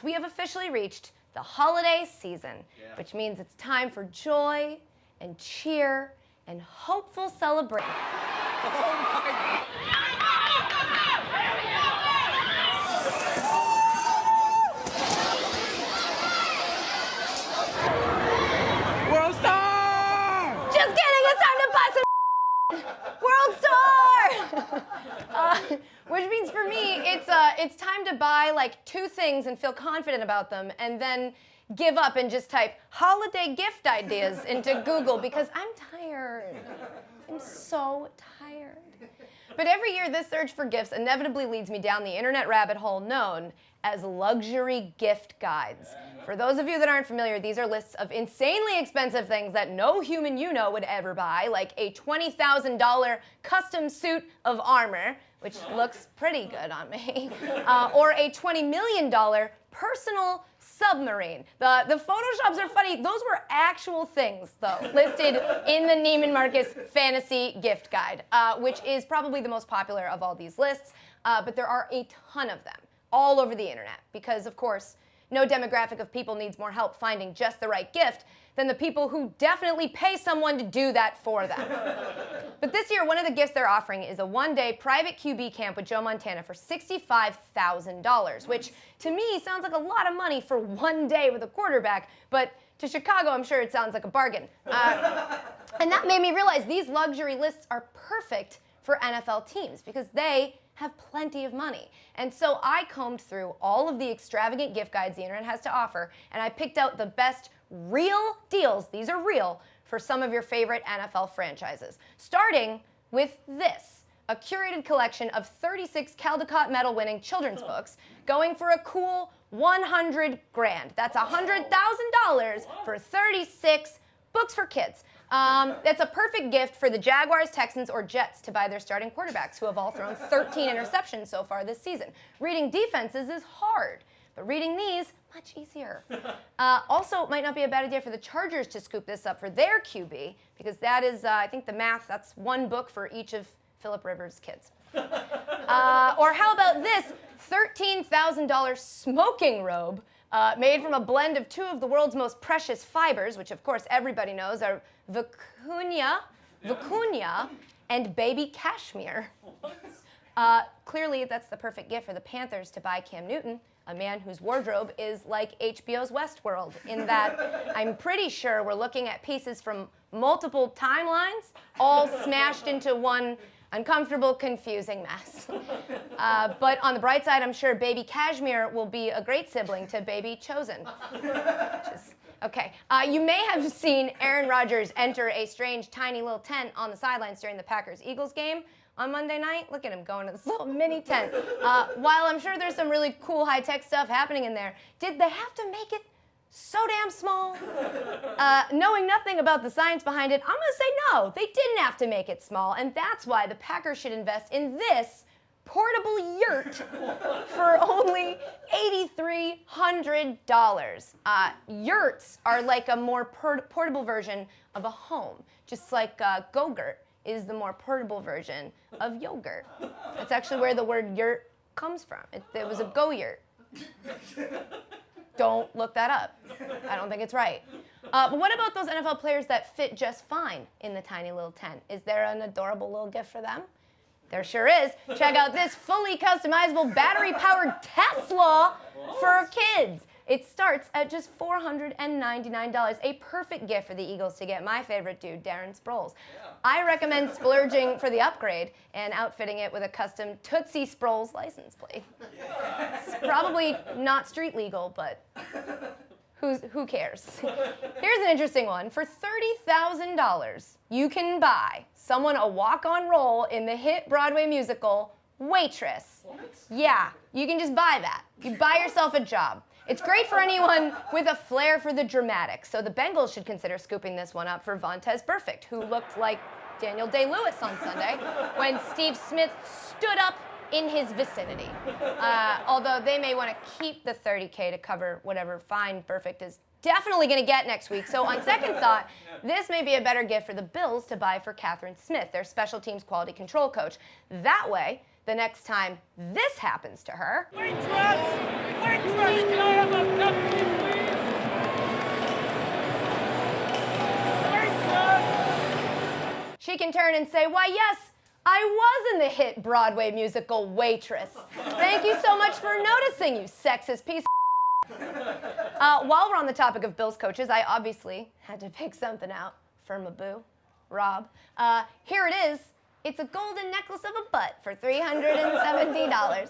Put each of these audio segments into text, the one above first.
We have officially reached the holiday season, which means it's time for joy and cheer and hopeful celebration. Oh my God. World Star! Just kidding, it's time to buy some World Star! Which means for me, it's time to buy like 2 things and feel confident about them, and then give up and just type holiday gift ideas into Google because I'm tired. I'm so tired. But every year, this search for gifts inevitably leads me down the internet rabbit hole known as luxury gift guides. For those of you that aren't familiar, these are lists of insanely expensive things that no human you know would ever buy, like a $20,000 custom suit of armor, which looks pretty good on me, or a $20 million personal submarine. The Photoshops are funny. Those were actual things, though, listed in the Neiman Marcus Fantasy Gift Guide, which is probably the most popular of all these lists, but there are a ton of them all over the internet because, of course, no demographic of people needs more help finding just the right gift than the people who definitely pay someone to do that for them. But this year, one of the gifts they're offering is a 1-day private QB camp with Joe Montana for $65,000, which to me sounds like a lot of money for 1 day with a quarterback, but to Chicago, I'm sure it sounds like a bargain. And that made me realize these luxury lists are perfect for NFL teams because they have plenty of money. And so I combed through all of the extravagant gift guides the internet has to offer, and I picked out the best real deals, these are real, for some of your favorite NFL franchises. Starting with this, a curated collection of 36 Caldecott medal-winning children's books going for a cool $100 grand. That's $100,000 for 36 books for kids. That's a perfect gift for the Jaguars, Texans, or Jets to buy their starting quarterbacks, who have all thrown 13 interceptions so far this season. Reading defenses is hard, but reading these, much easier. Also, it might not be a bad idea for the Chargers to scoop this up for their QB, because that is, I think the math, that's 1 book for each of Phillip Rivers' kids. Or how about this $13,000 smoking robe made from a blend of 2 of the world's most precious fibers, which of course everybody knows are vicuña and baby cashmere. Clearly, that's the perfect gift for the Panthers to buy Cam Newton, a man whose wardrobe is like HBO's Westworld, in that I'm pretty sure we're looking at pieces from multiple timelines, all smashed into one uncomfortable, confusing mess. But on the bright side, I'm sure baby Cashmere will be a great sibling to baby Chosen. Okay, you may have seen Aaron Rodgers enter a strange, tiny little tent on the sidelines during the Packers-Eagles game on Monday night. Look at him going to this little mini tent. While I'm sure there's some really cool high-tech stuff happening in there, did they have to make it so damn small? Knowing nothing about the science behind it, I'm gonna say no, they didn't have to make it small, and that's why the Packers should invest in this portable yurt for only $8,300. Yurts are like a more portable version of a home, just like Go-Gurt is the more portable version of yogurt. That's actually where the word yurt comes from. It was a go-yurt. Don't look that up. I don't think it's right. But what about those NFL players that fit just fine in the tiny little tent? Is there an adorable little gift for them? There sure is. Check out this fully customizable battery-powered Tesla for kids. It starts at just $499, a perfect gift for the Eagles to get my favorite dude, Darren Sproles. I recommend splurging for the upgrade and outfitting it with a custom Tootsie Sproles license plate. It's probably not street legal, but who cares? Here's an interesting one. For $30,000, you can buy someone a walk-on role in the hit Broadway musical, Waitress. What? Yeah, you can just buy that. You buy yourself a job. It's great for anyone with a flair for the dramatic, so the Bengals should consider scooping this one up for Vontaze Burfict, who looked like Daniel Day-Lewis on Sunday when Steve Smith stood up in his vicinity. Although they may want to keep the $30K to cover whatever fine Burfict is definitely going to get next week. So on second thought, this may be a better gift for the Bills to buy for Catherine Smith, their special teams quality control coach. That way, the next time this happens to her... Waitress! Waitress! Can I have can turn and say, why, yes, I was in the hit Broadway musical Waitress. Thank you so much for noticing, you sexist piece of While we're on the topic of Bill's coaches, I obviously had to pick something out for my boo, Rob. Here it is. It's a golden necklace of a butt for $370.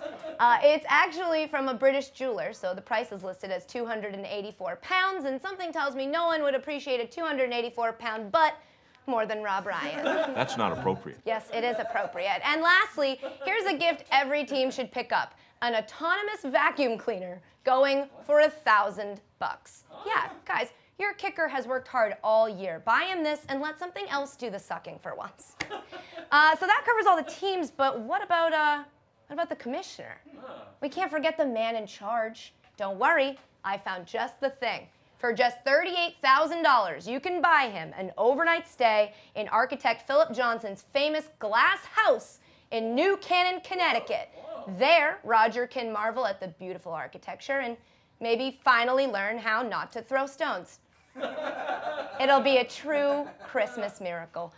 It's actually from a British jeweler, so the price is listed as £284, and something tells me no one would appreciate a 284-pound butt more than Rob Ryan. That's not appropriate. Yes, it is appropriate. And lastly, here's a gift every team should pick up. An autonomous vacuum cleaner going for $1,000. Yeah, guys, your kicker has worked hard all year. Buy him this and let something else do the sucking for once. So that covers all the teams, but what about the commissioner? We can't forget the man in charge. Don't worry, I found just the thing. For just $38,000, you can buy him an overnight stay in architect Philip Johnson's famous glass house in New Canaan, Connecticut. There, Roger can marvel at the beautiful architecture and maybe finally learn how not to throw stones. It'll be a true Christmas miracle.